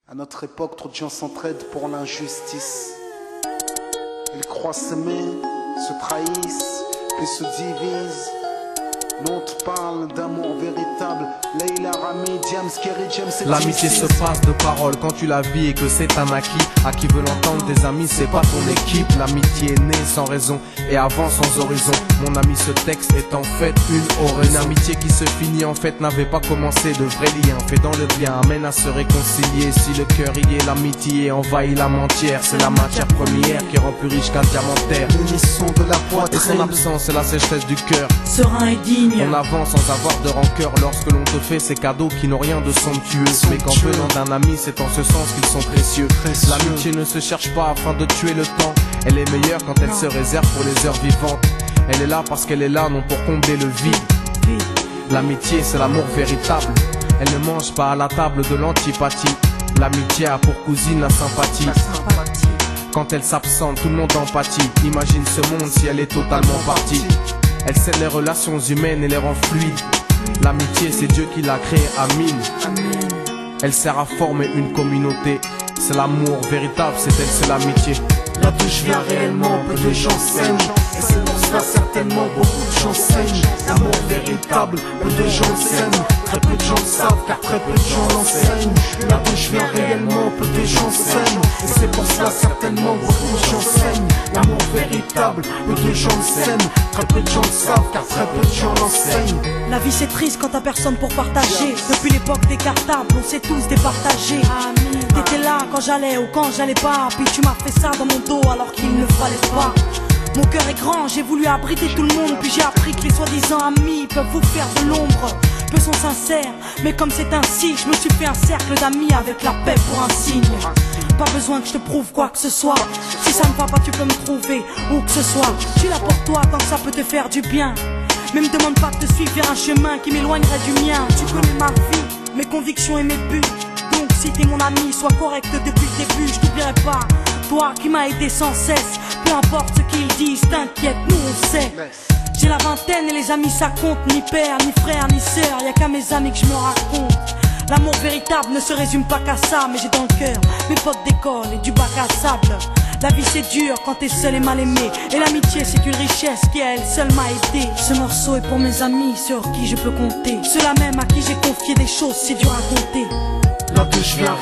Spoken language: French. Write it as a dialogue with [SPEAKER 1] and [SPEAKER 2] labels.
[SPEAKER 1] À notre époque, trop de gens s'entraident pour l'injustice. Ils croient s'aimer, se trahissent, puis se divisent. Nous on te parle d'amour véritable. Leila, Rami, Diams, Kerry, James et
[SPEAKER 2] l'amitié se passe de paroles quand tu la vis et que c'est un acquis. À qui veut l'entendre, tes amis, c'est pas ton équipe. L'amitié est née sans raison et avance sans horizon. Mon ami, ce texte est en fait une oraison. Une amitié qui se finit en fait n'avait pas commencé. De vrais liens faits dans le bien amène à se réconcilier. Si le cœur y est, l'amitié envahit l'âme entière. C'est la matière première qui rend plus riche qu'un diamantaire.
[SPEAKER 1] L'unisson de la
[SPEAKER 2] Et son
[SPEAKER 1] poitrine.
[SPEAKER 2] absence, c'est la sécheresse du cœur.
[SPEAKER 3] Serein et digne.
[SPEAKER 2] On avance sans avoir de rancœur lorsque l'on te fait ces cadeaux qui n'ont rien de somptueux. Mais qu'en venant d'un ami, c'est en ce sens qu'ils sont précieux. L'amitié ne se cherche pas afin de tuer le temps. Elle est meilleure quand elle se réserve pour les heures vivantes. Elle est là parce qu'elle est là, non pour combler le vide. L'amitié, c'est l'amour véritable. Elle ne mange pas à la table de l'antipathie. L'amitié a pour cousine la sympathie. Quand elle s'absente, tout le monde empathie. Imagine ce monde si elle est totalement partie. Elle scelle les relations humaines et les rend fluides. L'amitié, c'est Dieu qui l'a créée, Amine. Elle sert à former une communauté. C'est l'amour véritable, c'est elle, c'est l'amitié.
[SPEAKER 1] Là d'où je viens réellement, peu de gens s'aiment. Et c'est pour cela certainement beaucoup de gens saignent. L'amour véritable, peu de gens s'aiment. Très peu de gens le savent car très peu de gens l'enseignent. Là d'où je viens réellement, peu de gens s'aiment. Et c'est pour cela certainement beaucoup de gens saignent. L'amour véritable, peu de gens s'aiment. Très peu de gens le savent car très peu de gens l'enseignent.
[SPEAKER 3] La vie c'est triste quand t'as personne pour partager. Depuis l'époque des cartables, on s'est tous départagés. T'étais là quand j'allais ou quand j'allais pas. Puis tu m'as fait ça dans mon dos alors qu'il ne fallait pas. Mon cœur est grand, j'ai voulu abriter tout le monde. Puis j'ai appris que les soi-disant amis peuvent vous faire de l'ombre. Peu sont sincères, mais comme c'est ainsi, je me suis fait un cercle d'amis avec la paix pour un signe. Pas besoin que je te prouve quoi que ce soit. Si ça ne va pas, tu peux me trouver où que ce soit. Je suis là pour toi tant que ça peut te faire du bien. Mais me demande pas de te suivre vers un chemin qui m'éloignerait du mien. Tu connais ma vie, mes convictions et mes buts. Donc si t'es mon ami, sois correct depuis le début. Je t'oublierai pas, toi qui m'as aidé sans cesse. Peu importe ce qu'ils disent, t'inquiète, nous on sait. J'ai la vingtaine et les amis ça compte. Ni père, ni frère, ni sœur, y'a qu'à mes amis que je me raconte. L'amour véritable ne se résume pas qu'à ça. Mais j'ai dans le cœur mes potes d'école et du bac à sable. La vie c'est dur quand t'es seul et mal aimé. Et l'amitié c'est une richesse qui à elle seule m'a aidé. Ce morceau est pour mes amis sur qui je peux compter. Ceux-là même à qui j'ai confié des choses c'est dur à compter.
[SPEAKER 1] Là d'où je viens